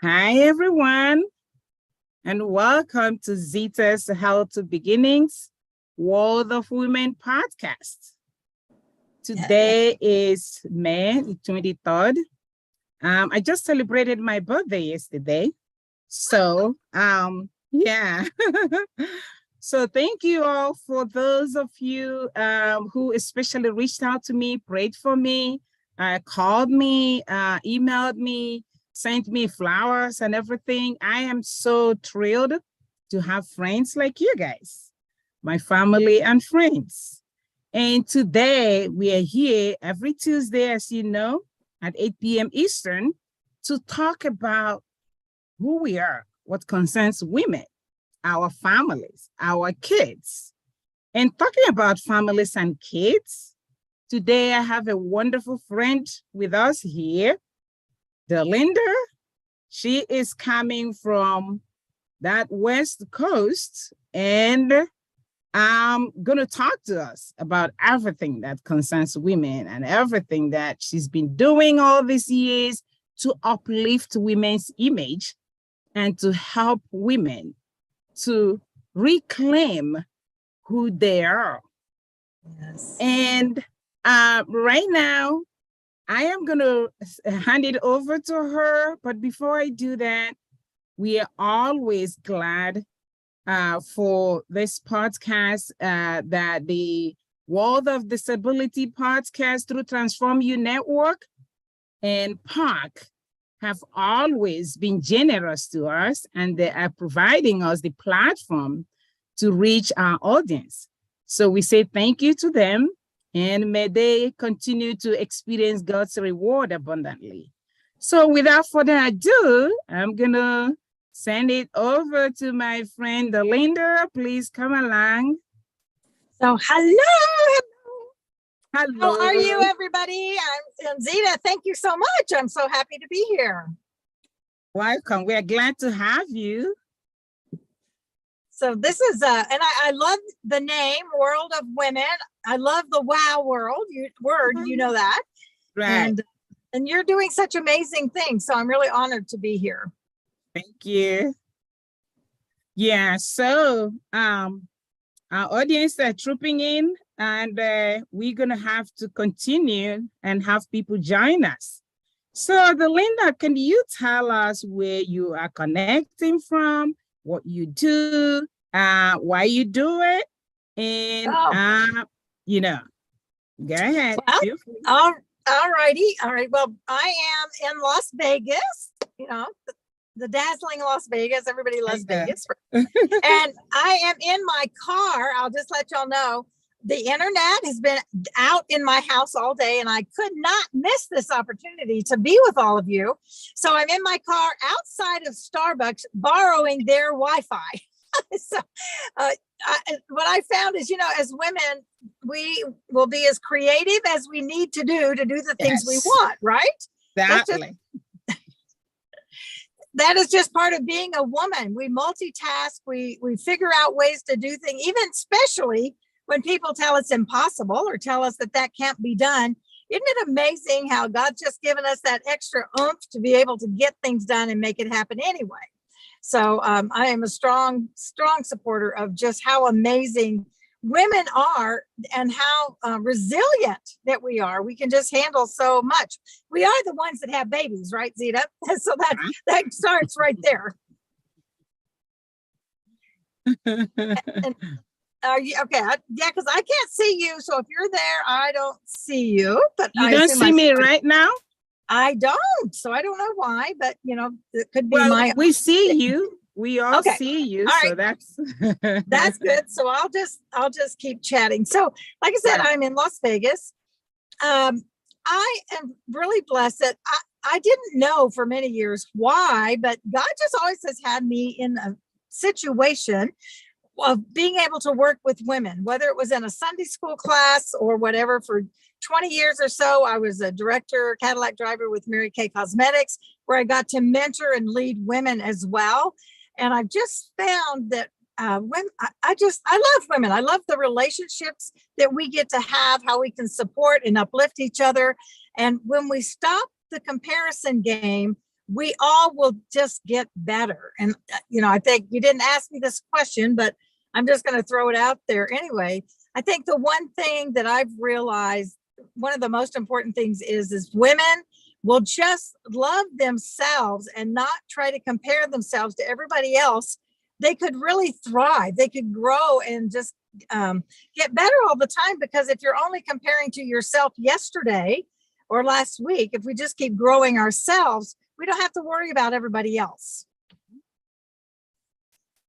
Hi, everyone, and welcome to Zita's Healthy Beginnings, World of Women podcast. Today is May the 23rd. I just celebrated my birthday yesterday. So, yeah. So thank you all for those of you who especially reached out to me, prayed for me, called me, emailed me, sent me flowers and everything. I am so thrilled to have friends like you guys, my family and friends. And today we are here every Tuesday, as you know, at 8 p.m. Eastern to talk about who we are, what concerns women, our families, our kids. And talking about families and kids, today I have a wonderful friend with us here, Delinda. She is coming from that West Coast and going to talk to us about everything that concerns women and everything that she's been doing all these years to uplift women's image and to help women to reclaim who they are. Yes. And right now, I am going to hand it over to her. But before I do that, we are always glad for this podcast that the World of Disability podcast through Transform You Network and PAC have always been generous to us, and they are providing us the platform to reach our audience. So we say thank you to them, and may they continue to experience God's reward abundantly. So without further ado, I'm going to send it over to my friend Delinda. Please come along. So hello. Hello. How are you, everybody? I'm Zita. Thank you so much. I'm so happy to be here. Welcome. We're glad to have you. So this is, and I love the name, World of Women. I love the wow word, you know that. Right. And you're doing such amazing things. So I'm really honored to be here. Thank you. Yeah, so our audience are trooping in, and we're going to have to continue and have people join us. So, Delinda, can you tell us where you are connecting from, what you do, why you do it, and, go ahead. Well, all righty. All right. Well, I am in Las Vegas, the dazzling Las Vegas. Everybody loves Vegas. And I am in my car. I'll just let y'all know the internet has been out in my house all day, and I could not miss this opportunity to be with all of you. So I'm in my car outside of Starbucks borrowing their Wi-Fi. So what I found is, as women, we will be as creative as we need to do the things we want, right? Exactly. That is just part of being a woman. We multitask, we figure out ways to do things, even especially when people tell us impossible or tell us that can't be done. Isn't it amazing how God's just given us that extra oomph to be able to get things done and make it happen anyway? So I am a strong supporter of just how amazing women are and how resilient that we are. We can just handle so much. We are the ones that have babies, right, Zita? So that starts right there. And, are you okay? Yeah, because I can't see you. So if you're there, I don't see you. But you don't see me right now. I don't. So I don't know why, but it could be we see you. We all see you. All so right. That's good. So I'll just keep chatting. So like I said, I'm in Las Vegas. I am really blessed that I didn't know for many years why, but God just always has had me in a situation of being able to work with women, whether it was in a Sunday school class or whatever. For 20 years or so, I was a director, Cadillac driver with Mary Kay Cosmetics, where I got to mentor and lead women as well. And I've just found that women, I love women. I love the relationships that we get to have, how we can support and uplift each other. And when we stop the comparison game, we all will just get better. And, I think you didn't ask me this question, but I'm just going to throw it out there anyway. I think the one thing that I've realized, one of the most important things is women will just love themselves and not try to compare themselves to everybody else. They could really thrive. They could grow and just get better all the time, because if you're only comparing to yourself yesterday or last week, if we just keep growing ourselves, we don't have to worry about everybody else.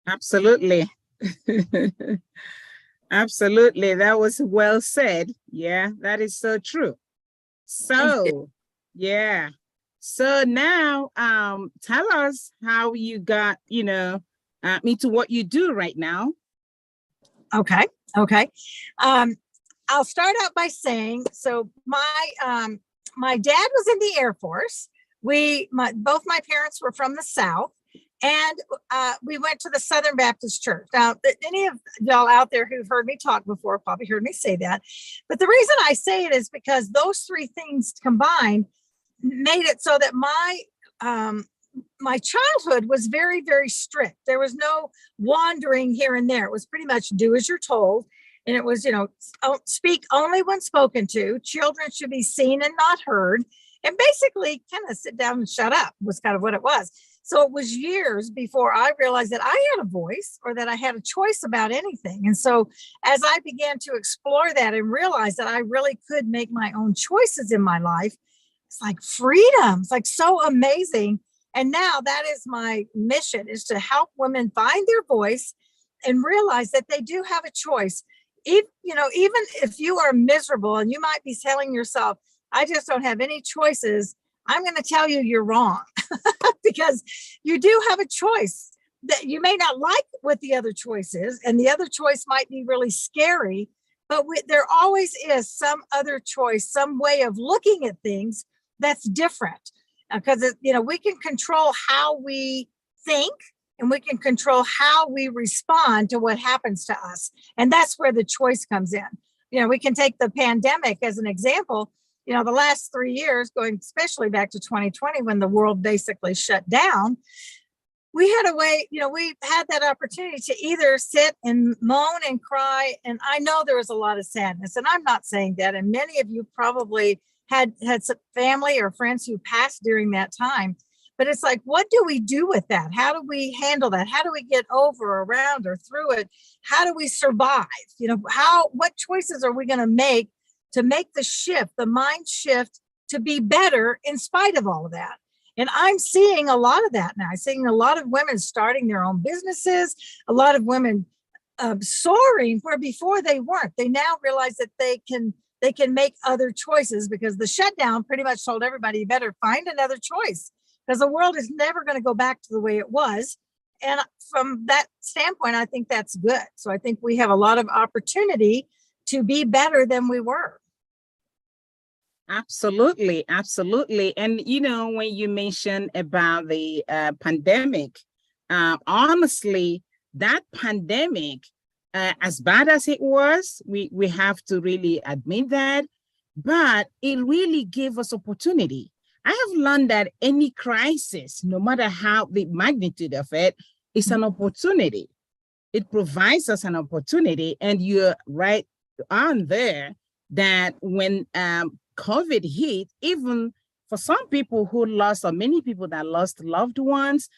Absolutely. Absolutely. That was well said. Yeah, that is so true. So, yeah. So now, tell us how you got, into what you do right now. Okay. I'll start out by saying, so my dad was in the Air Force. Both my parents were from the South, and we went to the Southern Baptist Church. Now, any of y'all out there who've heard me talk before probably heard me say that. But the reason I say it is because those three things combined made it so that my childhood was very, very strict. There was no wandering here and there. It was pretty much do as you're told. And it was, speak only when spoken to. Children should be seen and not heard. And basically kind of sit down and shut up was kind of what it was. So it was years before I realized that I had a voice or that I had a choice about anything. And so as I began to explore that and realize that I really could make my own choices in my life, it's like freedom. It's like so amazing. And now that is my mission, is to help women find their voice and realize that they do have a choice. Even if you are miserable and you might be telling yourself, I just don't have any choices, I'm going to tell you you're wrong. Because you do have a choice. That you may not like what the other choice is, and the other choice might be really scary, but there always is some other choice, some way of looking at things that's different. Because we can control how we think, and we can control how we respond to what happens to us. And that's where the choice comes in. We can take the pandemic as an example. The last 3 years, going especially back to 2020, when the world basically shut down, we had a way, we had that opportunity to either sit and moan and cry. And I know there was a lot of sadness, and I'm not saying that. And many of you probably had some family or friends who passed during that time. But it's like, what do we do with that? How do we handle that? How do we get over, around, or through it? How do we survive? What choices are we going to make the shift, the mind shift, to be better in spite of all of that? And I'm seeing a lot of that now. I'm seeing a lot of women starting their own businesses, a lot of women soaring where before they weren't. They now realize that they can make other choices, because the shutdown pretty much told everybody, you better find another choice, because the world is never going to go back to the way it was. And from that standpoint, I think that's good. So I think we have a lot of opportunity to be better than we were. Absolutely. Absolutely. And, when you mentioned about the pandemic, honestly, that pandemic, as bad as it was, we have to really admit that, but it really gave us opportunity. I have learned that any crisis, no matter how the magnitude of it, is an opportunity. It provides us an opportunity. And you're right on there that when COVID hit, even for some people who lost, or many people that lost loved ones,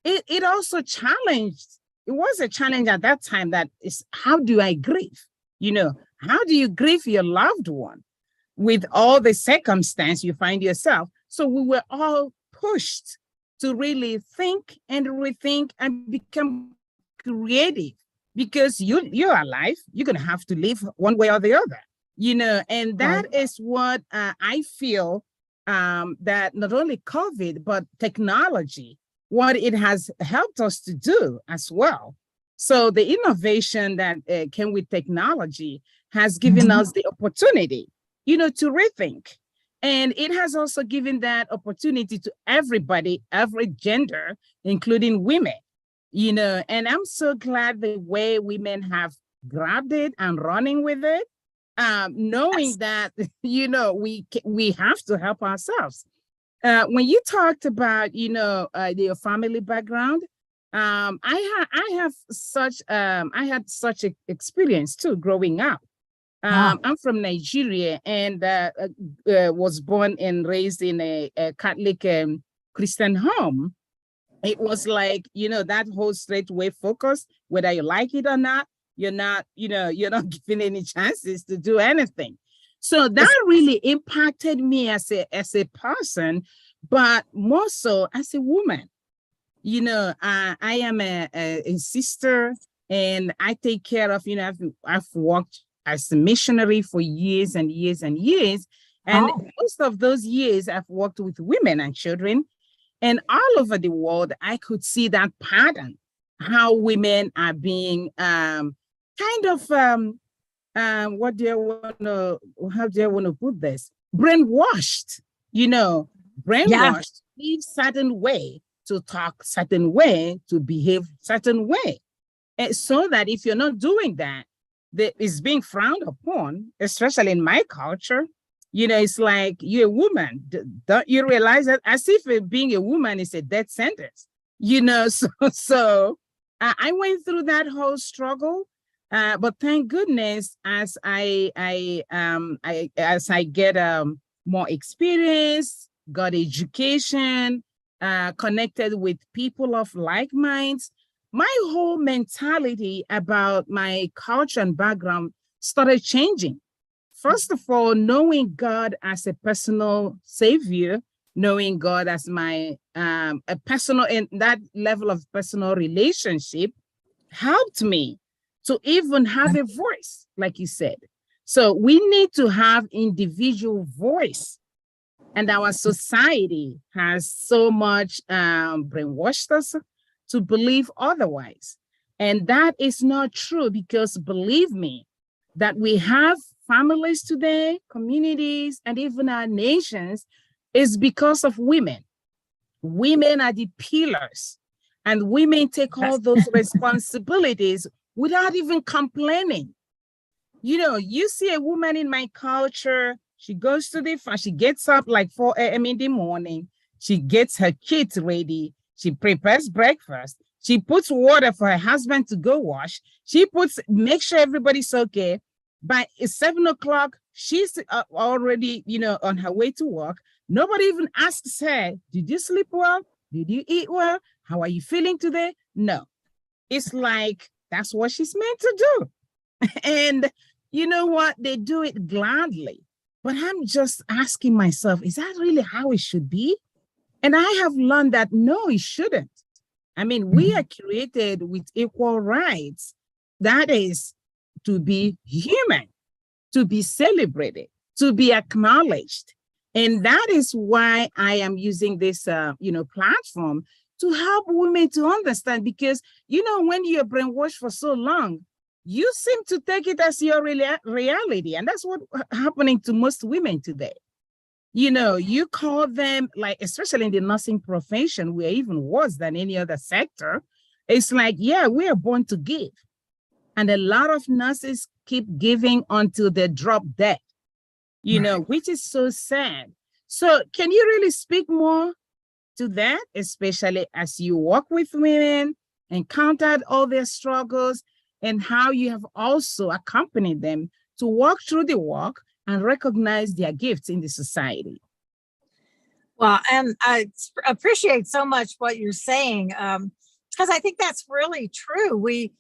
it also challenged. It was a challenge at that time. That is, how do I grieve? How do you grieve your loved one with all the circumstance you find yourself? So we were all pushed to really think and rethink and become creative, because you're alive. You're going to have to live one way or the other, and that is what I feel, that not only COVID, but technology, what it has helped us to do as well. So the innovation that came with technology has given us the opportunity, to rethink. And it has also given that opportunity to everybody, every gender, including women, and I'm so glad the way women have grabbed it and running with it, knowing that, we have to help ourselves. when you talked about, your family background, I had such an experience too growing up. I'm from Nigeria and was born and raised in a Catholic Christian home. It was like, that whole straightway focus, whether you like it or not, you're not given any chances to do anything. So that really impacted me as a person, but more so as a woman. I am a sister, and I take care of, I've worked as a missionary for years and years and years. And most of those years I've worked with women and children. And all over the world, I could see that pattern, how women are being how do I want to put this? Brainwashed, brainwashed, live certain way, to talk certain way, to behave certain way. And so that if you're not doing that, that is being frowned upon, especially in my culture. It's like, you're a woman. Don't you realize that? As if being a woman is a death sentence, So I went through that whole struggle. But thank goodness, as I get more experience, got education, connected with people of like minds, my whole mentality about my culture and background started changing. First of all, knowing God as a personal savior, knowing God as my a personal, in that level of personal relationship, helped me to even have a voice, like you said. So we need to have individual voice, and our society has so much brainwashed us to believe otherwise. And that is not true, because believe me, that we have families today, communities, and even our nations is because of women. Women are the pillars, and women take all those responsibilities without even complaining. You see a woman in my culture, she goes to she gets up like 4 a.m. in the morning. She gets her kids ready. She prepares breakfast. She puts water for her husband to go wash. Make sure everybody's okay. By 7 o'clock, she's already, on her way to work. Nobody even asks her, did you sleep well? Did you eat well? How are you feeling today? No. It's like, that's what she's meant to do. And you know what? They do it gladly. But I'm just asking myself, is that really how it should be? And I have learned that no, it shouldn't. I mean, we are created with equal rights. That is to be human, to be celebrated, to be acknowledged. And that is why I am using this, platform to help women to understand, because, when you're brainwashed for so long, you seem to take it as your reality. And that's what's happening to most women today. You call them, like, especially in the nursing profession, we're even worse than any other sector. It's like, yeah, we are born to give. And a lot of nurses keep giving until they drop dead, which is so sad. So can you really speak more to that, especially as you work with women, encountered all their struggles, and how you have also accompanied them to walk through the walk and recognize their gifts in the society? Well, and I appreciate so much what you're saying, because I think that's really true. We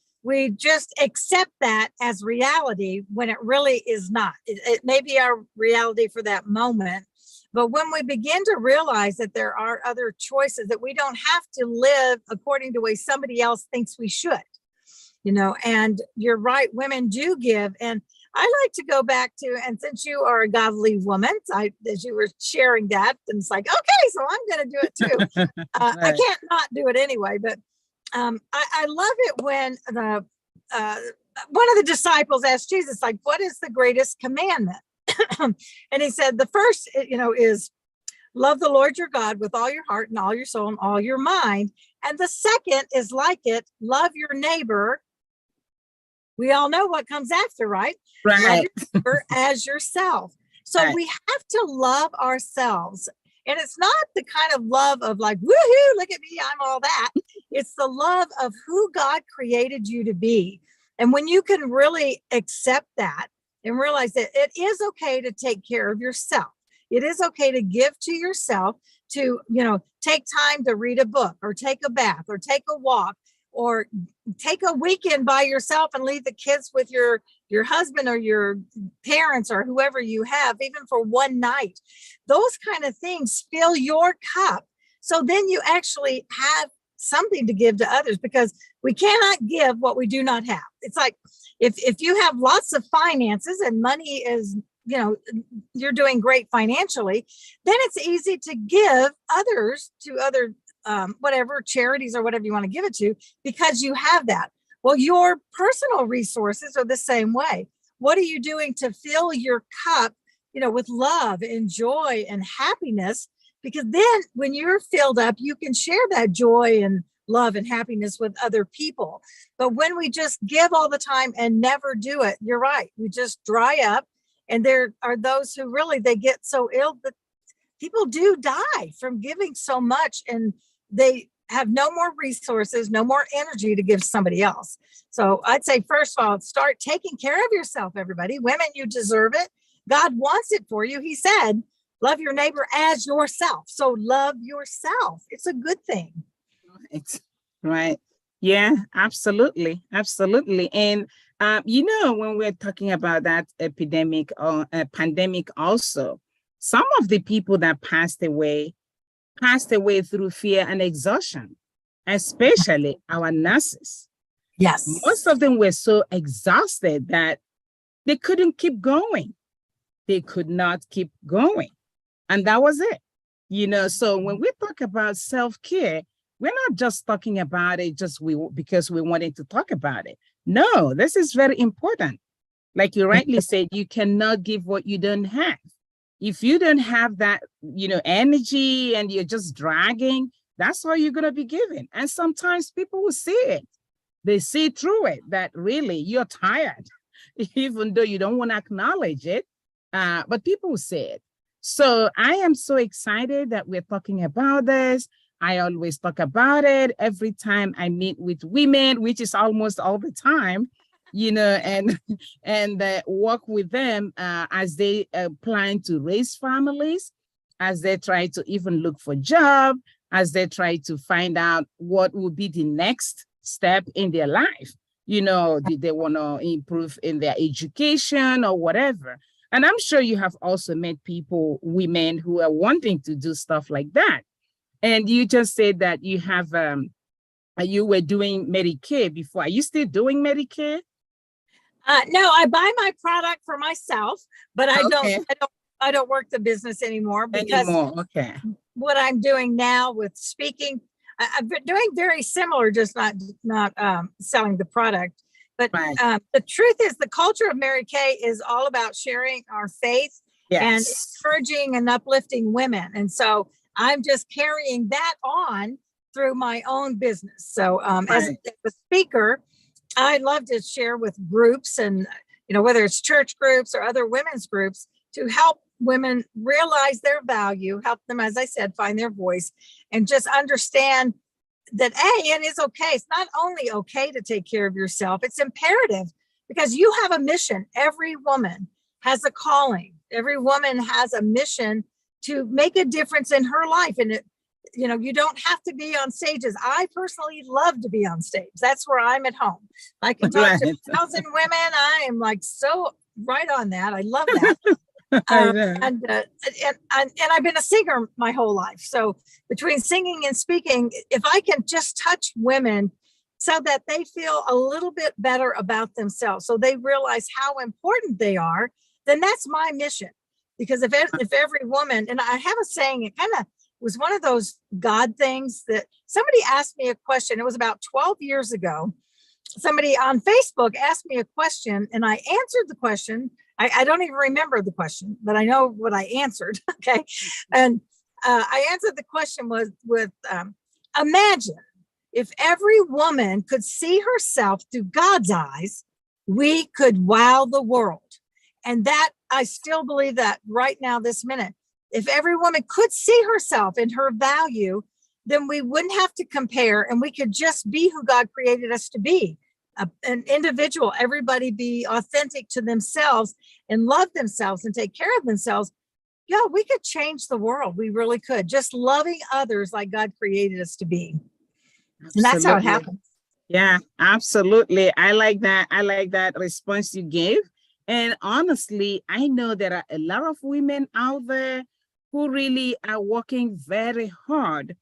just accept that as reality when it really is not. It may be our reality for that moment, but when we begin to realize that there are other choices, that we don't have to live according to the way somebody else thinks we should, and you're right, women do give. And I like to go back to, and since you are a godly woman, as you were sharing that, and it's like, okay, so I'm going to do it too. Right. I can't not do it anyway, but I love it when one of the disciples asked Jesus, like, what is the greatest commandment? And he said, the first, is love the Lord your God with all your heart and all your soul and all your mind. And the second is like it, love your neighbor. We all know what comes after, right? Right. Love your neighbor as yourself. So we have to love ourselves. And it's not the kind of love of like, woohoo, look at me, I'm all that. It's the love of who God created you to be. And when you can really accept that and realize that it is okay to take care of yourself, it is okay to give to yourself, to, take time to read a book or take a bath or take a walk or take a weekend by yourself and leave the kids with your husband or your parents or whoever you have, even for one night. Those kind of things fill your cup. So then you actually have something to give to others, because we cannot give what we do not have. It's like if you have lots of finances and money is, you're doing great financially, then it's easy to give others to other whatever charities or whatever you want to give it to, because you have that. Well, your personal resources are the same way. What are you doing to fill your cup, with love and joy and happiness? Because then when you're filled up, you can share that joy and love and happiness with other people. But when we just give all the time and never do it, you're right, we just dry up. And there are those who really, they get so ill that people do die from giving so much, and they have no more resources, no more energy to give somebody else. So I'd say, first of all, start taking care of yourself, everybody. Women, you deserve it. God wants it for you. He said, love your neighbor as yourself. So love yourself. It's a good thing. Right. Yeah, absolutely. Absolutely. And, when we're talking about that epidemic or pandemic also, some of the people that passed away through fear and exhaustion, especially our nurses. Yes. Most of them were so exhausted that they couldn't keep going. They could not keep going. And that was it. So when we talk about self-care, we're not just talking about it because we wanted to talk about it. No, this is very important. Like you rightly said, you cannot give what you don't have. If you don't have that, energy and you're just dragging, that's all you're going to be giving. And sometimes people will see it. They see through it that really you're tired, even though you don't want to acknowledge it. But people will say it. So I am so excited that we're talking about this. I always talk about it every time I meet with women, which is almost all the time, and work with them as they plan to raise families, as they try to even look for a job, as they try to find out what will be the next step in their life. Do they want to improve in their education or whatever? And I'm sure you have also met women who are wanting to do stuff like that. And you just said that you have, you were doing Medicare before. Are you still doing Medicare? No, I buy my product for myself, but I don't work the business anymore, because Okay. What I'm doing now with speaking, I've been doing very similar, just not selling the product. But right. The truth is, the culture of Mary Kay is all about sharing our faith and encouraging and uplifting women. And so I'm just carrying that on through my own business. So as a speaker, I love to share with groups, and whether it's church groups or other women's groups, to help women realize their value, help them, as I said, find their voice, and just understand that it is okay. It's not only okay to take care of yourself, it's imperative, because you have a mission. Every woman has a calling. Every woman has a mission to make a difference in her life. And you don't have to be on stages. I personally love to be on stage. That's where I'm at home. I can talk to 1,000 women. I am like so right on that. I love that. And I've been a singer my whole life. So between singing and speaking, if I can just touch women so that they feel a little bit better about themselves, so they realize how important they are, then that's my mission. Because if every woman, and I have a saying, it kind of was one of those God things that somebody asked me a question. It was about 12 years ago. Somebody on Facebook asked me a question, and I answered the question. I don't even remember the question, but I know what I answered. Okay. And I answered the question with imagine if every woman could see herself through God's eyes, we could wow the world. And that, I still believe that right now, this minute, if every woman could see herself and her value, then we wouldn't have to compare, and we could just be who God created us to be, an individual, everybody be authentic to themselves and love themselves and take care of themselves. Yeah, we could change the world. We really could. Just loving others like God created us to be. Absolutely. And that's how it happens. Yeah, absolutely. I like that. I like that response you gave. And honestly, I know there are a lot of women out there who really are working very hard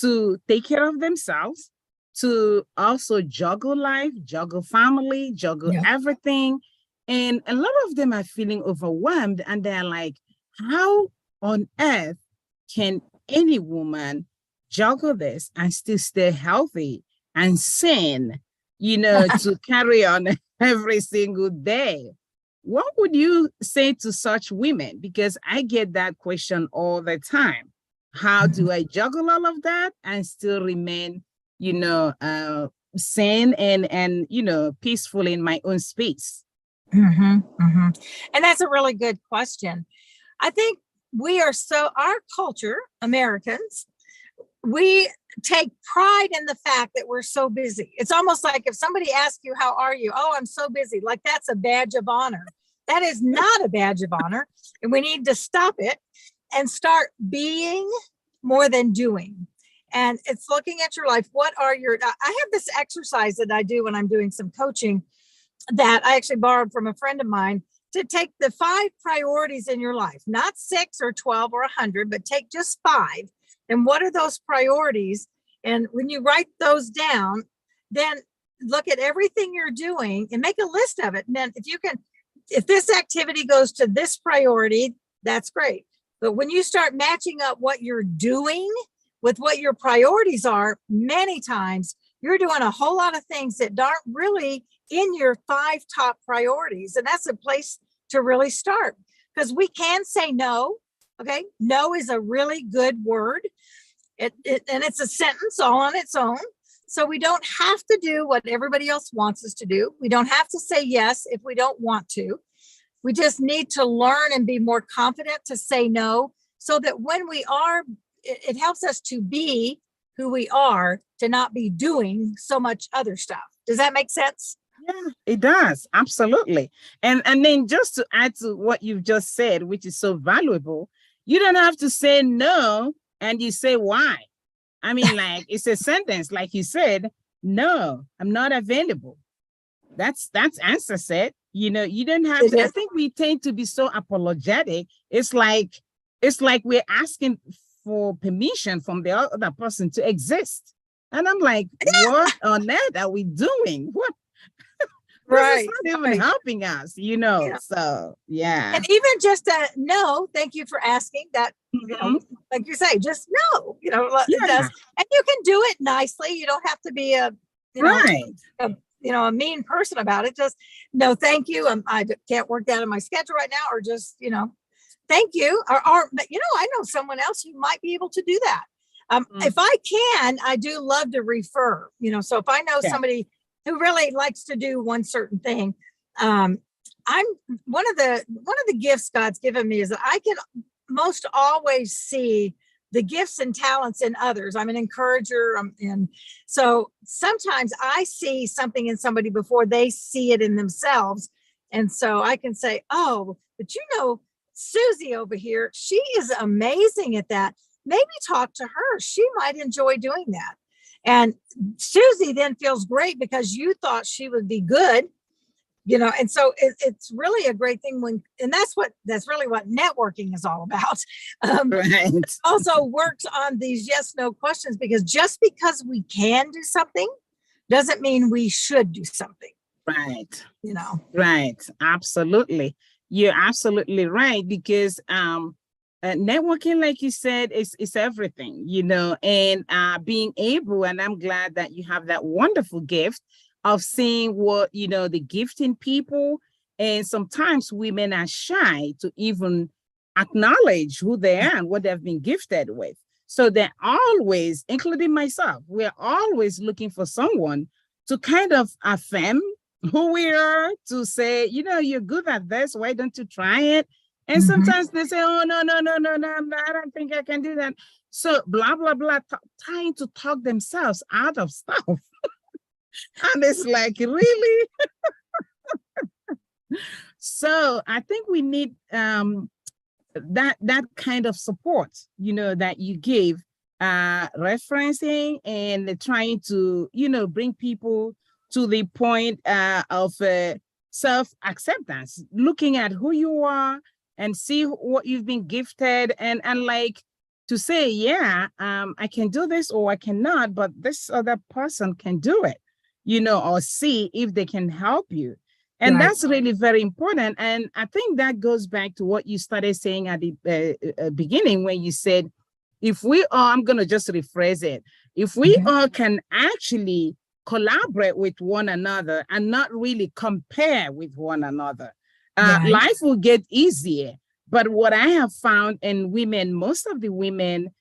to take care of themselves, to also juggle life, juggle family, juggle everything. And a lot of them are feeling overwhelmed, and they're like, how on earth can any woman juggle this and still stay healthy and sane, to carry on every single day? What would you say to such women? Because I get that question all the time. How do I juggle all of that and still remain, sane and peaceful in my own space? And that's a really good question. I think our culture, Americans, we take pride in the fact that we're so busy. It's almost like if somebody asks you, how are you? Oh, I'm so busy. Like that's a badge of honor. That is not a badge of honor. And we need to stop it and start being more than doing. And it's looking at your life. I have this exercise that I do when I'm doing some coaching that I actually borrowed from a friend of mine, to take the 5 priorities in your life, not 6 or 12 or 100, but take just 5. And what are those priorities? And when you write those down, then look at everything you're doing and make a list of it. And then if this activity goes to this priority, that's great. But when you start matching up what you're doing with what your priorities are, many times you're doing a whole lot of things that aren't really in your 5 top priorities. And that's a place to really start, because we can say no. Okay. No is a really good word. And it's a sentence all on its own. So we don't have to do what everybody else wants us to do. We don't have to say yes if we don't want to. We just need to learn and be more confident to say no, so that when we are, it helps us to be who we are, to not be doing so much other stuff. Does that make sense? Yeah, it does. Absolutely. And then just to add to what you've just said, which is so valuable, you don't have to say no and you say why. I mean, like it's a sentence, like you said, no, I'm not available. That's answer set. You don't have to. I think we tend to be so apologetic. It's like we're asking for permission from the other person to exist. And I'm like, what on earth are we doing? What? Right. It's not even helping us, So, yeah. And even just a no, thank you for asking that, like you say, just no, it does. And you can do it nicely. You don't have to be a mean person about it. Just no, thank you. I can't work that in my schedule right now, or just, thank you. But I know someone else who might be able to do that. If I can, I do love to refer, so if I know somebody who really likes to do one certain thing, I'm one of the gifts God's given me is that I can most always see the gifts and talents in others. I'm an encourager. And so sometimes I see something in somebody before they see it in themselves. And so I can say, oh, but Susie over here, she is amazing at that. Maybe talk to her. She might enjoy doing that. And Susie then feels great because you thought she would be good, and so it's really a great thing and that's really what networking is all about. It also works on these yes, no questions, because just because we can do something doesn't mean we should do something. Right. Right. Absolutely. You're absolutely right, because, networking, like you said, is everything, and being able, and I'm glad that you have that wonderful gift of seeing what, the gift in people. And sometimes women are shy to even acknowledge who they are and what they've been gifted with. So they're always, including myself, we're always looking for someone to kind of affirm who we are, to say, you're good at this, why don't you try it? And sometimes they say, oh, no, I don't think I can do that. So blah, blah, blah, trying to talk themselves out of stuff. And it's like, really? So I think we need that kind of support, that you give, referencing and trying to, bring people to the point of self-acceptance, looking at who you are and see what you've been gifted, and like to say, yeah, I can do this or I cannot, but this other person can do it, or see if they can help you. And that's really very important. And I think that goes back to what you started saying at the beginning when you said, if we all, I'm going to just rephrase it, if we all can actually collaborate with one another and not really compare with one another, life will get easier. But what I have found in women, most of the women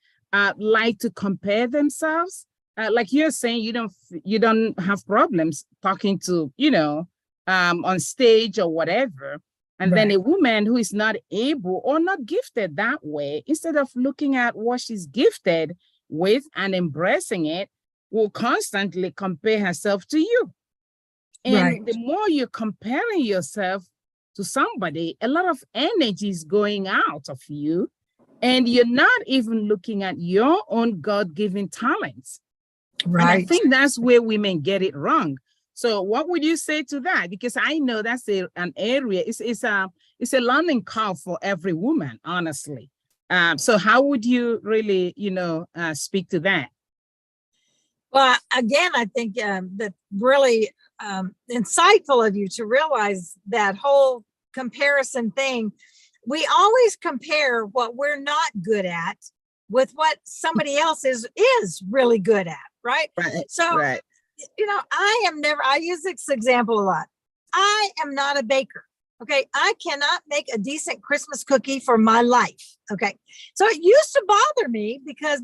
like to compare themselves. Like you're saying, you don't have problems talking to, on stage or whatever. And then a woman who is not able or not gifted that way, instead of looking at what she's gifted with and embracing it, will constantly compare herself to you. And the more you're comparing yourself to somebody, a lot of energy is going out of you, and you're not even looking at your own God-given talents. And I think that's where women get it wrong. So what would you say to that? Because I know that's an area, it's a learning curve for every woman, honestly. So how would you really, speak to that? Well, again, I think that really insightful of you to realize that whole comparison thing. We always compare what we're not good at with what somebody else is really good at, right? So, I use this example a lot. I am not a baker. Okay. I cannot make a decent Christmas cookie for my life. Okay. So it used to bother me because,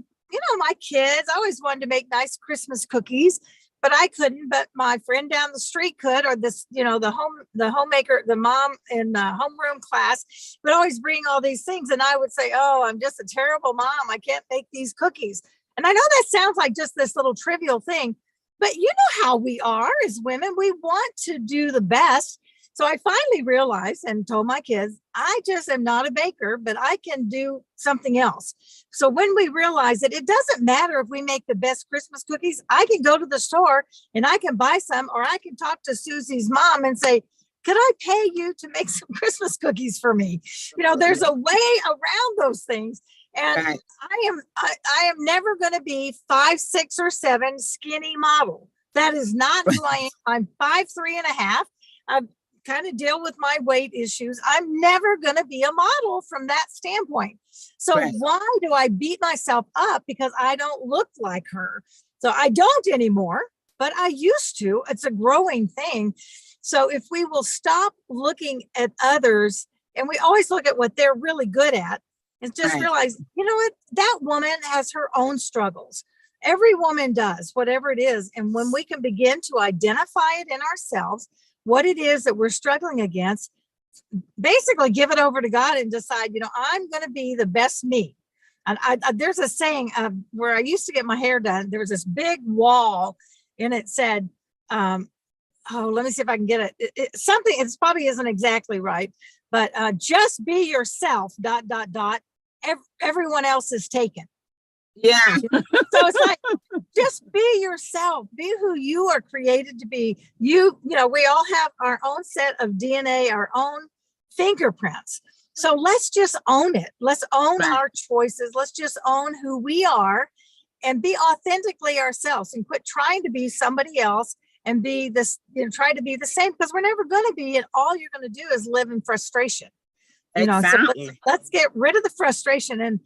my kids, I always wanted to make nice Christmas cookies, but I couldn't, but my friend down the street could, or this, the homemaker, the mom in the homeroom class would always bring all these things. And I would say, oh, I'm just a terrible mom. I can't make these cookies. And I know that sounds like just this little trivial thing, but you know how we are as women, we want to do the best. So I finally realized and told my kids, I just am not a baker, but I can do something else. So when we realize that it doesn't matter if we make the best Christmas cookies, I can go to the store and I can buy some, or I can talk to Susie's mom and say, could I pay you to make some Christmas cookies for me? There's a way around those things. And I am never going to be 5, 6, or 7 skinny model. That is not who I am. I'm 5'3.5". I kind of deal with my weight issues. I'm never going to be a model from that standpoint. So why do I beat myself up because I don't look like her? So I don't anymore, but I used to. It's a growing thing. So if we will stop looking at others, and we always look at what they're really good at, and just realize, what, that woman has her own struggles. Every woman does, whatever it is. And when we can begin to identify it in ourselves, what it is that we're struggling against, basically give it over to God and decide, I'm going to be the best me. And there's a saying where I used to get my hair done. There was this big wall and it said, let me see if I can get it. It probably isn't exactly right, but just be yourself, ... Everyone else is taken. Yeah. So it's like, just be yourself, be who you are created to be. We all have our own set of DNA, our own fingerprints. So let's just own it. Let's own our choices. Let's just own who we are and be authentically ourselves, and quit trying to be somebody else and be this, try to be the same, because we're never going to be, and all you're going to do is live in frustration. Exactly. So let's get rid of the frustration and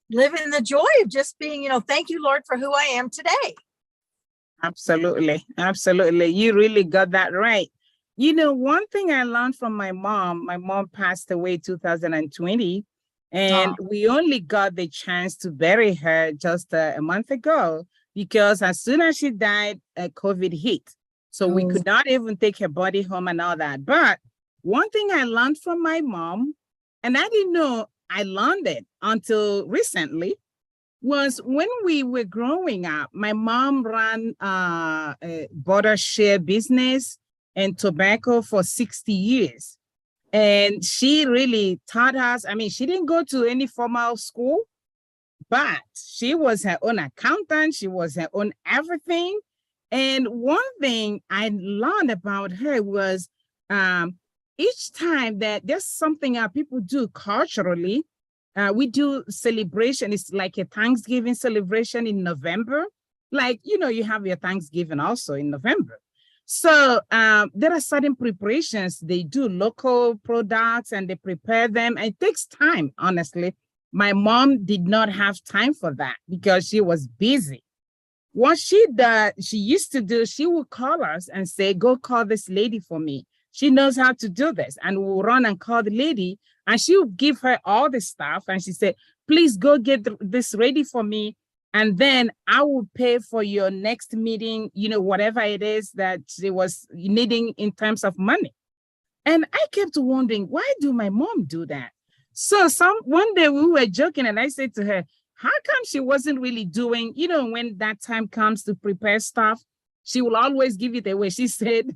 live in the joy of just being, thank you, Lord, for who I am today. Absolutely. Absolutely. You really got that right. One thing I learned from my mom passed away 2020, and we only got the chance to bury her just a month ago, because as soon as she died, COVID hit. So we could not even take her body home and all that. But one thing I learned from my mom and I didn't know I learned it until recently, was when we were growing up. My mom ran a border share business and tobacco for 60 years. And she really taught us. I mean, she didn't go to any formal school, but she was her own accountant. She was her own everything. And one thing I learned about her was each time that there's something people do culturally, we do celebration. It's like a Thanksgiving celebration in November. Like, you have your Thanksgiving also in November. So there are certain preparations. They do local products and they prepare them. And it takes time, honestly. My mom did not have time for that because she was busy. What she used to do, she would call us and say, go call this lady for me. She knows how to do this. And we'll run and call the lady and she would give her all the stuff. And she said, please go get this ready for me. And then I will pay for your next meeting, whatever it is that she was needing in terms of money. And I kept wondering, why do my mom do that? So one day we were joking and I said to her, how come she wasn't really doing, when that time comes to prepare stuff, she will always give it away. She said,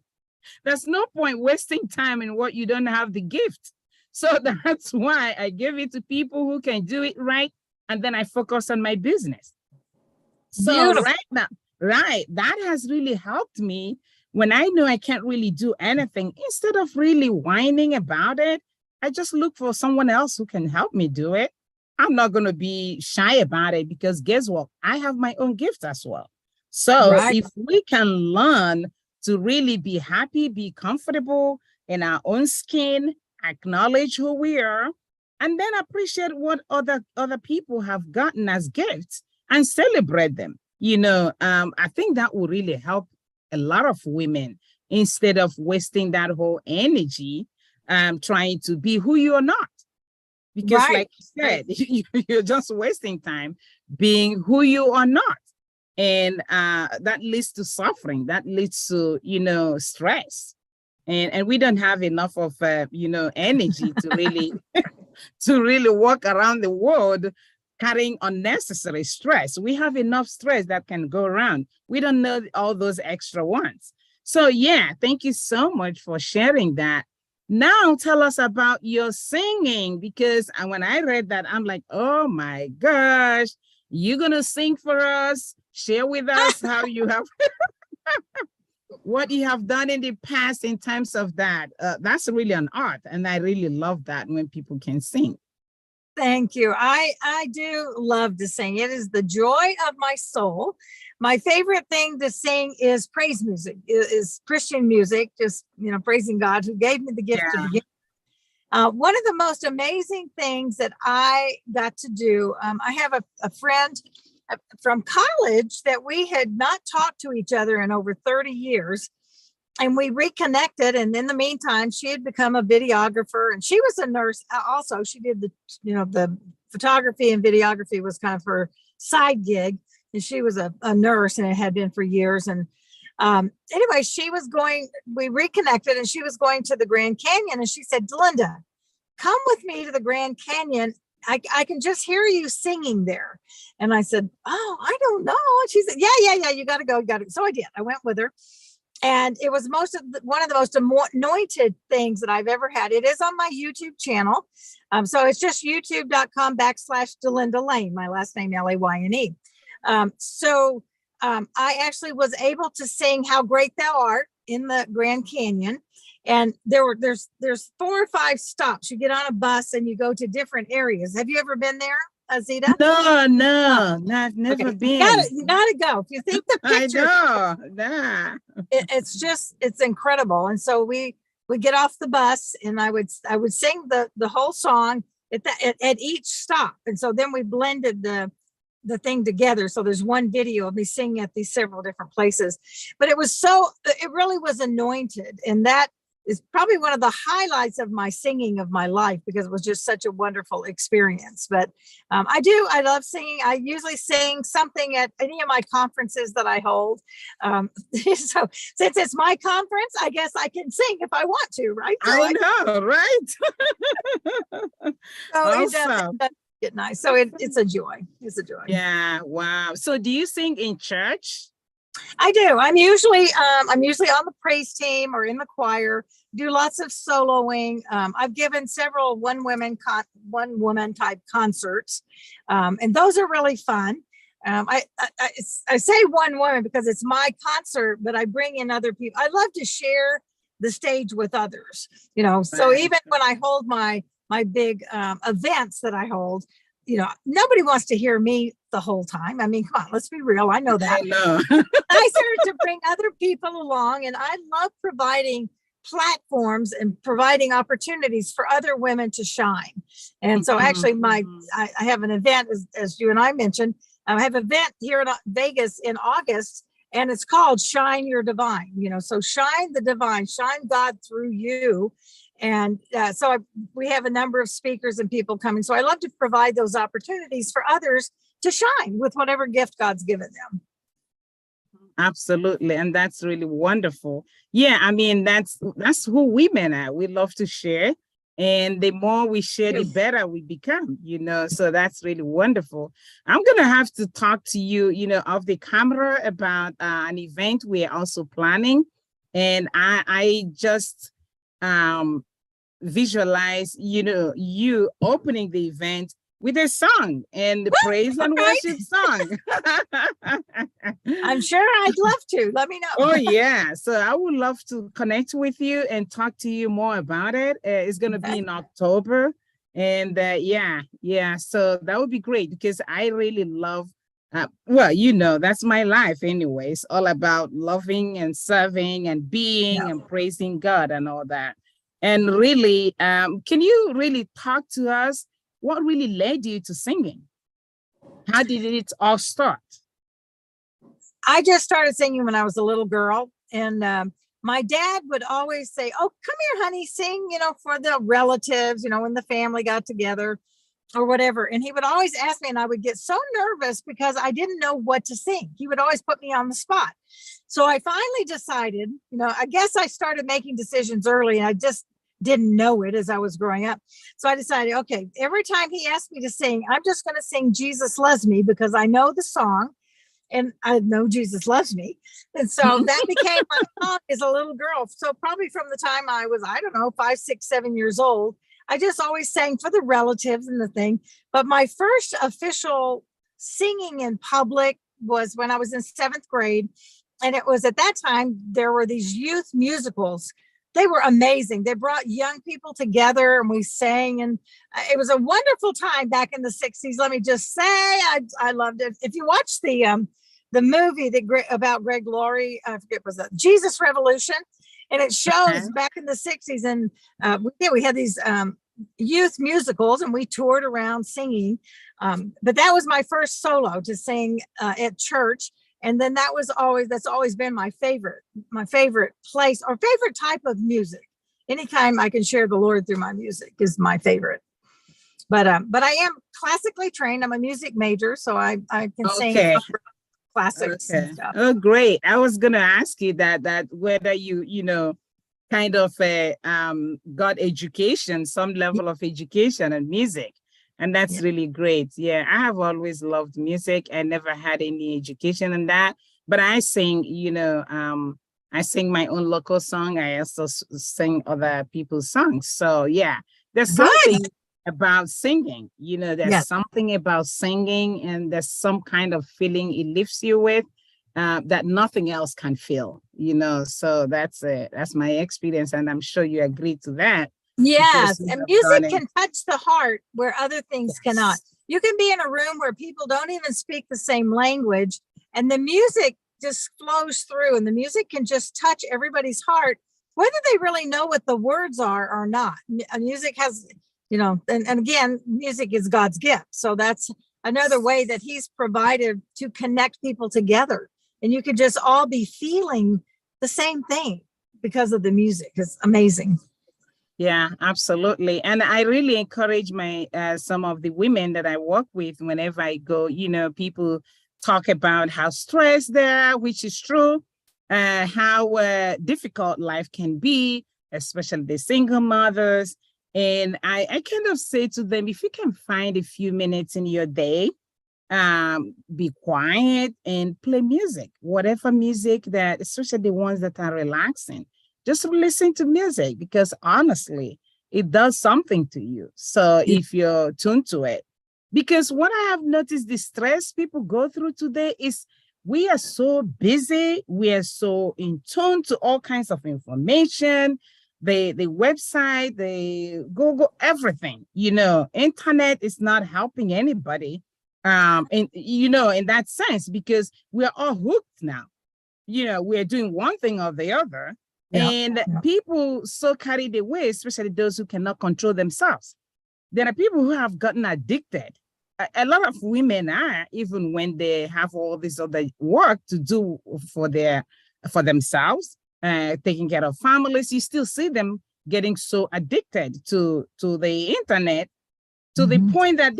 there's no point wasting time in what you don't have the gift. So that's why I give it to people who can do it right. And then I focus on my business. So Beautiful. that has really helped me when I know I can't really do anything. Instead of really whining about it, I just look for someone else who can help me do it. I'm not going to be shy about it because guess what? I have my own gift as well. So if we can learn to really be happy, be comfortable in our own skin, acknowledge who we are, and then appreciate what other people have gotten as gifts and celebrate them. I think that will really help a lot of women instead of wasting that whole energy trying to be who you are not. Because like you said, you're just wasting time being who you are not. And that leads to suffering. That leads to, stress. And we don't have enough of, energy to really, to really walk around the world carrying unnecessary stress. We have enough stress that can go around. We don't know all those extra ones. So yeah, thank you so much for sharing that. Now tell us about your singing, because when I read that, I'm like, oh my gosh, you're going to sing for us. Share with us how you have, what you have done in the past in terms of that. That's really an art. And I really love that when people can sing. Thank you. I do love to sing. It is the joy of my soul. My favorite thing to sing is praise music, is Christian music, just, praising God who gave me the gift to begin. One of the most amazing things that I got to do, I have a friend from college that we had not talked to each other in over 30 years. And we reconnected. And in the meantime, she had become a videographer and she was a nurse. Also, she did the photography and videography was kind of her side gig. And she was a nurse and it had been for years. And anyway, we reconnected and she was going to the Grand Canyon. And she said, Delinda, come with me to the Grand Canyon. I can just hear you singing there. And I said, oh, I don't know. And she said, yeah, you got to go. So I did. I went with her. And it was one of the most anointed things that I've ever had. It is on my YouTube channel. So it's just youtube.com/Delinda Lane, my last name, Layne. So I actually was able to sing How Great Thou Art in the Grand Canyon. And there's 4 or 5 stops. You get on a bus and you go to different areas. Have you ever been there, Zita? No, I've never been. You gotta go. If you think the picture, I know. it's incredible. And so we get off the bus and I would sing the whole song at each stop. And so then we blended the thing together. So there's one video of me singing at these several different places, but it really was anointed. And that is probably one of the highlights of my singing of my life, because it was just such a wonderful experience. But I love singing. I usually sing something at any of my conferences that I hold. So since it's my conference, I guess I can sing if I want to, right? So I know, right? So Awesome. it does get nice. So it's a joy. It's a joy. Yeah, wow. So do you sing in church? I do. I'm usually on the praise team or in the choir. Do lots of soloing. I've given several one woman type concerts, and those are really fun. I say one woman because it's my concert, but I bring in other people. I love to share the stage with others. So even when I hold my big events that I hold, nobody wants to hear me the whole time. I mean, come on, let's be real. I know that. I know. I started to bring other people along, and I love providing platforms and providing opportunities for other women to shine. And so actually I have an event, as you and I mentioned, I have an event here in Vegas in August, and it's called Shine Your Divine. So shine the divine, shine God through you. And we have a number of speakers and people coming. So I love to provide those opportunities for others to shine with whatever gift God's given them. Absolutely. And that's really wonderful. Yeah, I mean, that's who women are. We love to share. And the more we share, the better we become, so that's really wonderful. I'm going to have to talk to you, off the camera about an event we're also planning. And I just visualize, you opening the event with a song and the praise and worship song. I'm sure I'd love to. Let me know. Oh, yeah. So I would love to connect with you and talk to you more about it. It's going to be in October. And yeah. So that would be great, because I really love, that's my life anyway. It's all about loving and serving and being and praising God and all that. And really, can you really talk to us? What really led you to singing? How did it all start? I just started singing when I was a little girl, and my dad would always say, "Oh, come here, honey, sing, for the relatives, when the family got together or whatever." And he would always ask me, and I would get so nervous because I didn't know what to sing. He would always put me on the spot. So I finally decided, I guess I started making decisions early, and I just didn't know it as I was growing up. So I decided, okay, every time he asked me to sing, I'm just going to sing Jesus Loves Me, because I know the song and I know Jesus loves me. And so that became my song as a little girl. So probably from the time I was, 5, 6, 7 years old, I just always sang for the relatives and the thing. But my first official singing in public was when I was in 7th grade. And it was at that time, there were these youth musicals. They were amazing. They brought young people together, and we sang, and it was a wonderful time back in the 60s. Let me just say, I loved it. If you watch the movie about Greg Laurie, I forget, was that Jesus Revolution, and it shows back in the 60s, and we had these youth musicals, and we toured around singing. But that was my first solo to sing at church. And then that's always been my favorite place or favorite type of music. Anytime I can share the Lord through my music is my favorite. But I am classically trained. I'm a music major, so I can sing classics and stuff. Oh, great. I was going to ask you that whether you kind of got education, some level of education and music. And that's really great. Yeah, I have always loved music. I never had any education in that, but I sing, I sing my own local song. I also sing other people's songs. So yeah, there's something about singing, there's something about singing, and there's some kind of feeling it lifts you with that nothing else can feel, so that's it. That's my experience. And I'm sure you agree to that. Yes, and music can touch the heart where other things cannot. You can be in a room where people don't even speak the same language, and the music just flows through, and the music can just touch everybody's heart, whether they really know what the words are or not. Music has, and again, music is God's gift. So that's another way that he's provided to connect people together. And you could just all be feeling the same thing. because of the music. It's amazing. Yeah, absolutely. And I really encourage my some of the women that I work with whenever I go, people talk about how stressed they are, which is true, how difficult life can be, especially the single mothers. And I kind of say to them, if you can find a few minutes in your day, be quiet and play music, whatever music that, especially the ones that are relaxing. Just listen to music, because honestly, it does something to you. So if you're tuned to it, because what I have noticed, the stress people go through today is we are so busy. We are so in tune to all kinds of information, the website, the Google, everything, internet is not helping anybody. And in that sense, because we're all hooked now, we're doing one thing or the other. And people so carried away, especially those who cannot control themselves. There are people who have gotten addicted. A lot of women are, even when they have all this other work to do for themselves, taking care of families, you still see them getting so addicted to the internet, to the point that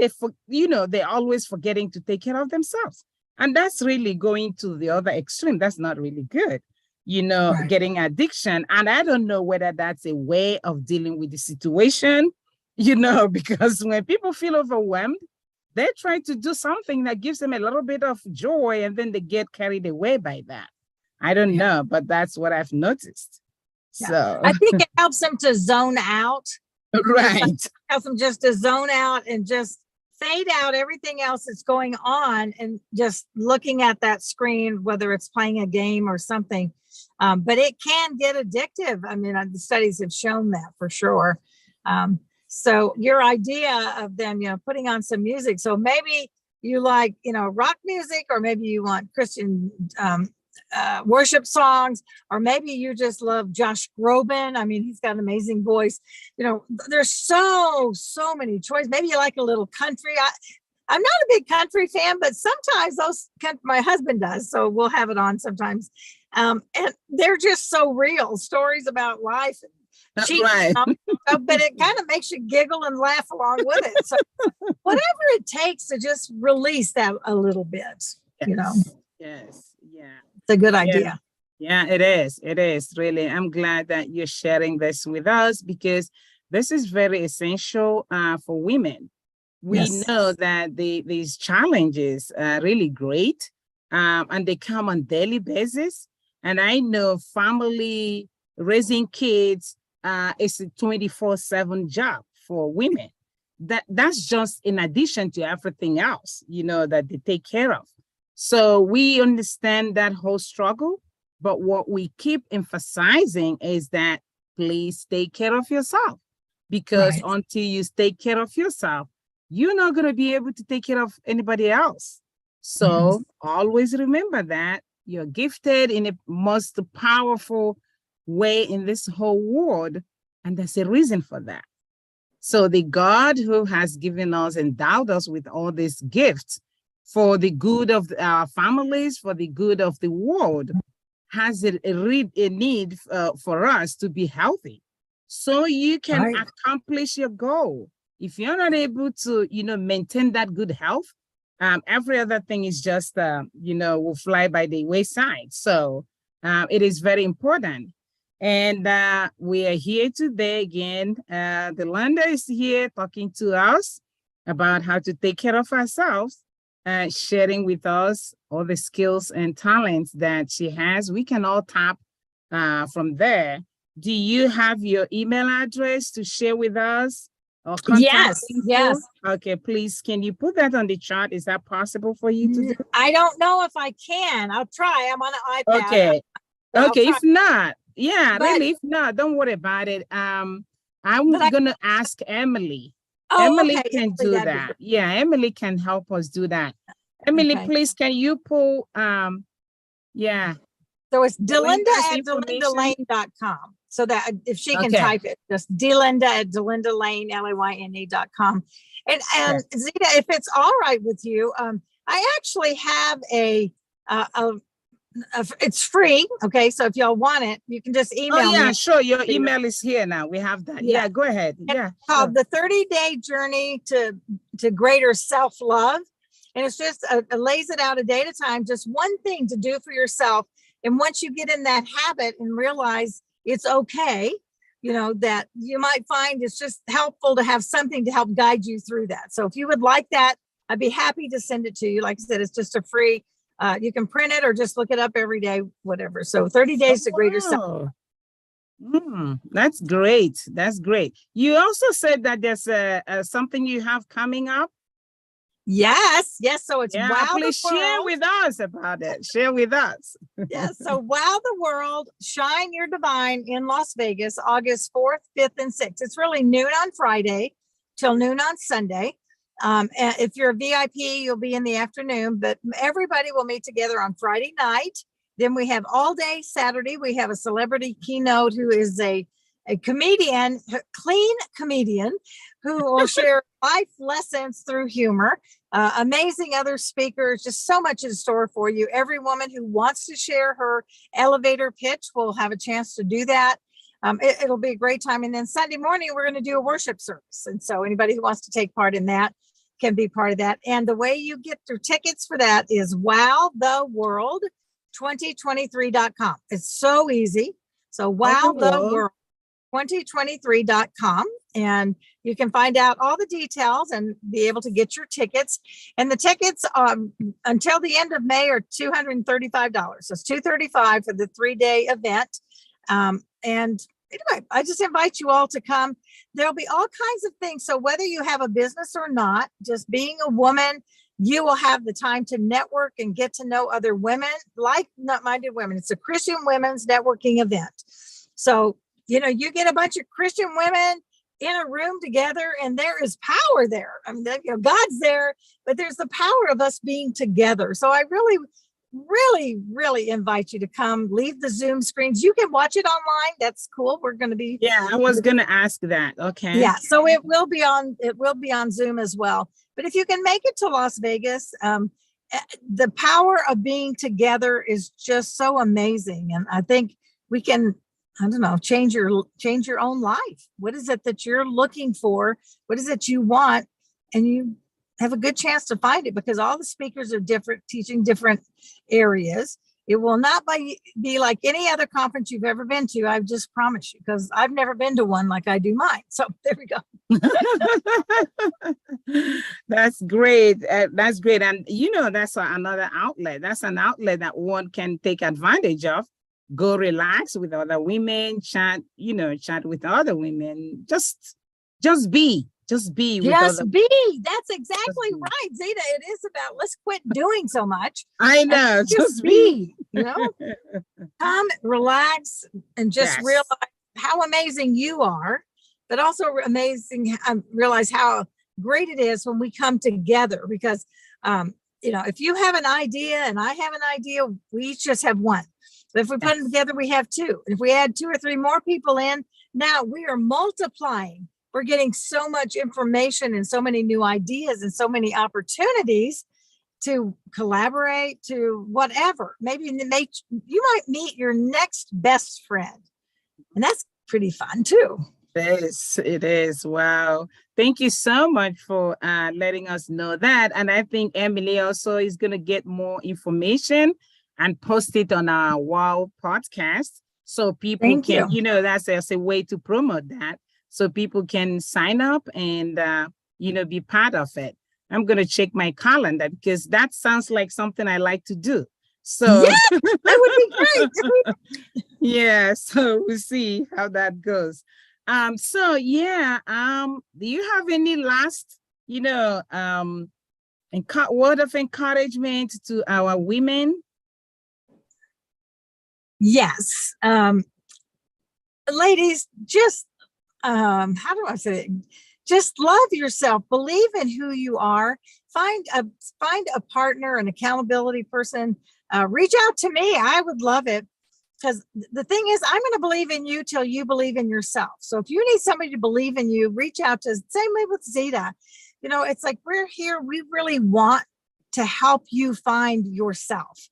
they're always forgetting to take care of themselves. And that's really going to the other extreme. That's not really good. Getting addiction. And I don't know whether that's a way of dealing with the situation, because when people feel overwhelmed, they try to do something that gives them a little bit of joy, and then they get carried away by that. I don't know, but that's what I've noticed. Yeah. So I think it helps them to zone out. Right. It helps them just to zone out and just fade out everything else that's going on and just looking at that screen, whether it's playing a game or something. But it can get addictive. I mean, the studies have shown that for sure. So your idea of them, putting on some music. So maybe you like, rock music, or maybe you want Christian worship songs, or maybe you just love Josh Groban. I mean, he's got an amazing voice. There's so many choices. Maybe you like a little country. I'm not a big country fan, but sometimes my husband does, so we'll have it on sometimes. And they're just so real, stories about life and cheating, right. But it kind of makes you giggle and laugh along with it. So whatever it takes to just release that a little bit, Yes. Yeah. It's a good idea. Yeah, it is. It is really. I'm glad that you're sharing this with us, because this is very essential for women. We know that these challenges are really great, and they come on daily basis. And I know family raising kids is a 24/7 job for women. That's just in addition to everything else, that they take care of. So we understand that whole struggle, but what we keep emphasizing is that please take care of yourself, because until you take care of yourself, you're not going to be able to take care of anybody else. So always remember that you're gifted in a most powerful way in this whole world, and there's a reason for that. So the God who has given us, endowed us with all these gifts for the good of our families, for the good of the world, has a need for us to be healthy, so you can accomplish your goal. If you're not able to, maintain that good health, every other thing is just, will fly by the wayside. So it is very important. And we are here today again. Delinda is here talking to us about how to take care of ourselves, sharing with us all the skills and talents that she has. We can all tap from there. Do you have your email address to share with us? Yes. Okay, please, can you put that on the chart? Is that possible for you to do? I don't know if I can. I'll try. I'm on an iPad. Okay, if not, if not, don't worry about it. I'm gonna ask Emily. Emily can do that. Yeah, Emily can help us do that. Emily, please, can you pull So it's Delinda@delindalane.com. So that if she can type it, just Delinda@delindalane.com. And Zita, if it's all right with you, I actually have a it's free. Okay. So if y'all want it, you can just email me. Sure. Your email is here now. We have that. Yeah, go ahead. It's called The 30-Day Journey to Greater Self-Love. And it's just, it lays it out a day at a time, just one thing to do for yourself. And once you get in that habit and realize it's okay, that you might find it's just helpful to have something to help guide you through that. So if you would like that, I'd be happy to send it to you. Like I said, it's just a free, you can print it or just look it up every day, whatever. So 30 days to greater self. That's great. That's great. You also said that there's something you have coming up. Yes. So it's Wow please the World. Share with us about it. Share with us. Yes. So Wow the World, Shine Your Divine in Las Vegas, August 4th, 5th, and 6th. It's really noon on Friday till noon on Sunday. And if you're a VIP, you'll be in the afternoon, but everybody will meet together on Friday night. Then we have all day Saturday. We have a celebrity keynote who is a comedian, clean comedian, who will share life lessons through humor. Amazing other speakers, just so much in store for you. Every woman who wants to share her elevator pitch will have a chance to do that. It'll be a great time. And then Sunday morning, we're going to do a worship service. And so anybody who wants to take part in that can be part of that. And the way you get your tickets for that is wowtheworld2023.com. It's so easy. So wowtheworld2023.com. And you can find out all the details and be able to get your tickets. And the tickets until the end of May are $235. So it's $235 for the 3-day event. And anyway, I just invite you all to come. There'll be all kinds of things. So whether you have a business or not, just being a woman, you will have the time to network and get to know other women, like-minded women. It's a Christian women's networking event. So, you get a bunch of Christian women in a room together, and there is power there. I mean, God's there, but there's the power of us being together. So I really, really, really invite you to come. Leave the Zoom screens. You can watch it online. That's cool. We're going to be. Yeah, I was going to ask that. Okay. Yeah. So it will be on Zoom as well. But if you can make it to Las Vegas, the power of being together is just so amazing. And I think we can, change your own life. What is it that you're looking for? What is it you want? And you have a good chance to find it, because all the speakers are different, teaching different areas. It will not be like any other conference you've ever been to. I just promise you, because I've never been to one like I do mine. So there we go. That's great. That's great. And that's another outlet. That's an outlet that one can take advantage of. Go relax with other women, chat with other women. Just be. Just be. That's exactly right, Zita. It is about, let's quit doing so much. I know. Just be. Come, relax, and just realize how amazing you are, but also realize how great it is when we come together. Because, if you have an idea and I have an idea, we each just have one. But if we put them together, we have two. And if we add 2 or 3 more people in, now we are multiplying. We're getting so much information and so many new ideas and so many opportunities to collaborate, to whatever. Maybe you might meet your next best friend. And that's pretty fun too. It is. Wow. Thank you so much for letting us know that. And I think Emily also is going to get more information and post it on our Wow podcast. So people can, that's a way to promote that. So people can sign up and, be part of it. I'm going to check my calendar, because that sounds like something I like to do. So that would be great. Yeah. So we'll see how that goes. Do you have any last, word of encouragement to our women? Yes. Ladies, just, how do I say it? Just love yourself, believe in who you are, find a partner, an accountability person, reach out to me. I would love it, because the thing is, I'm going to believe in you till you believe in yourself. So if you need somebody to believe in you, reach out to, same way with Zita. It's like, we're here. We really want to help you find yourself,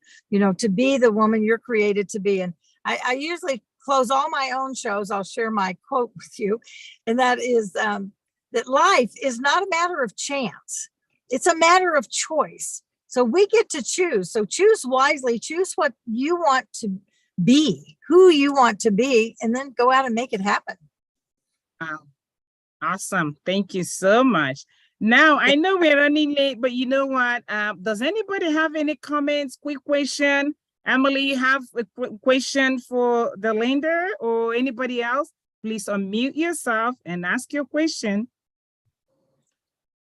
to be the woman you're created to be. And I usually close all my own shows. I'll share my quote with you. And that is that life is not a matter of chance. It's a matter of choice. So we get to choose. So choose wisely, choose what you want to be, who you want to be, and then go out and make it happen. Wow. Awesome. Thank you so much. Now, I know we're running late, but you know what? Does anybody have any comments, quick question? Emily, you have a question for Delinda or anybody else? Please unmute yourself and ask your question.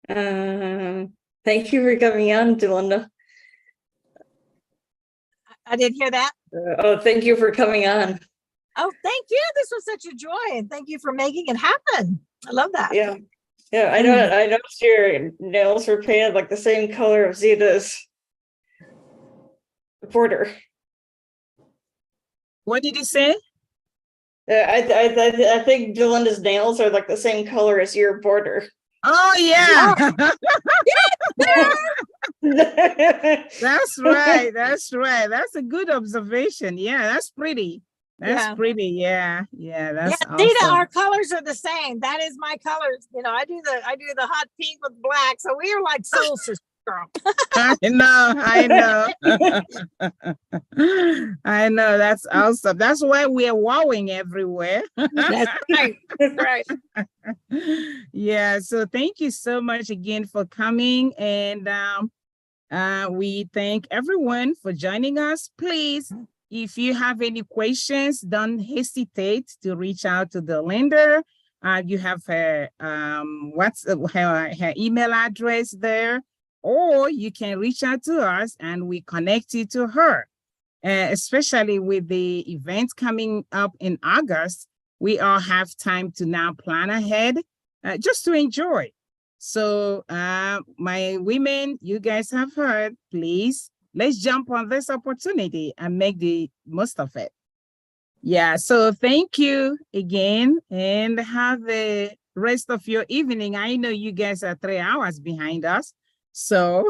Thank you for coming on, Delinda. I didn't hear that. Thank you for coming on. Oh, thank you. This was such a joy, and thank you for making it happen. I love that. Yeah, I know. I noticed your nails were painted like the same color of Zita's border. What did you say? I think Delinda's nails are like the same color as your border. Oh, yeah. That's right. That's right. That's a good observation. Yeah, that's pretty. That's pretty. Yeah. That's awesome. Zita, our colors are the same. That is my colors. I do the hot pink with black. So we are like soul sisters, girl. I know. That's awesome. That's why we are wowing everywhere. That's right. That's right. Yeah. So thank you so much again for coming, and we thank everyone for joining us. Please, if you have any questions, don't hesitate to reach out to Delinda. You have her her email address there, or you can reach out to us and we connect you to her. Especially with the events coming up in August, we all have time to now plan ahead just to enjoy. So my women, you guys have heard, please, let's jump on this opportunity and make the most of it. Yeah, so thank you again, and have the rest of your evening. I know you guys are 3 hours behind us, so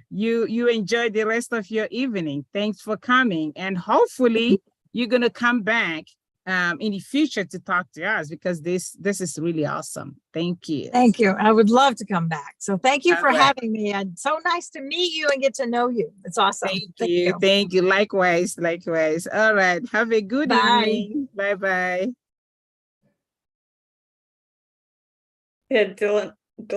you enjoy the rest of your evening. Thanks for coming, and hopefully you're gonna come back in the future to talk to us, because this is really awesome. Thank you. Thank you. I would love to come back. So thank you for having me. And so nice to meet you and get to know you. It's awesome. Thank you. Thank you. Likewise. All right. Have a good evening. Bye-bye. Yeah, Dylan.